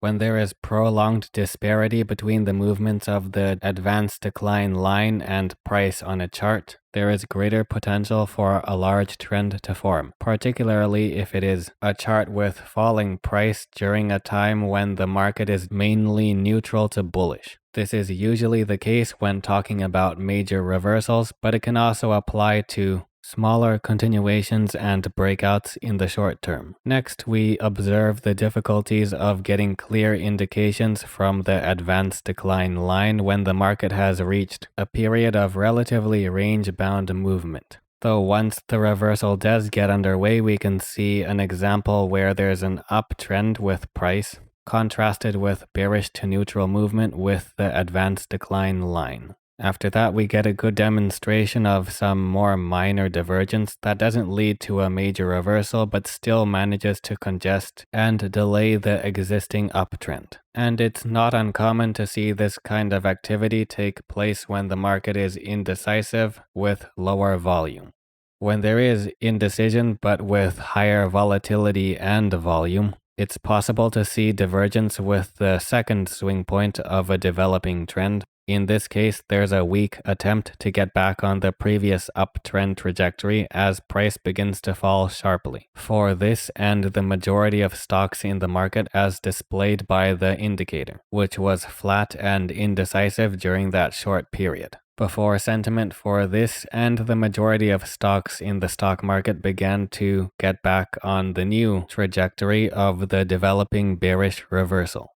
When there is prolonged disparity between the movements of the advanced decline line and price on a chart, there is greater potential for a large trend to form, particularly if it is a chart with falling price during a time when the market is mainly neutral to bullish. This is usually the case when talking about major reversals, but it can also apply to smaller continuations and breakouts in the short term. Next, we observe the difficulties of getting clear indications from the advanced decline line when the market has reached a period of relatively range-bound movement. Though once the reversal does get underway, we can see an example where there's an uptrend with price contrasted with bearish to neutral movement with the advanced decline line. After that, we get a good demonstration of some more minor divergence that doesn't lead to a major reversal but still manages to congest and delay the existing uptrend. And it's not uncommon to see this kind of activity take place when the market is indecisive with lower volume. When there is indecision but with higher volatility and volume, it's possible to see divergence with the second swing point of a developing trend. In this case, there's a weak attempt to get back on the previous uptrend trajectory as price begins to fall sharply. For this and the majority of stocks in the market as displayed by the indicator, which was flat and indecisive during that short period, before sentiment for this and the majority of stocks in the stock market began to get back on the new trajectory of the developing bearish reversal.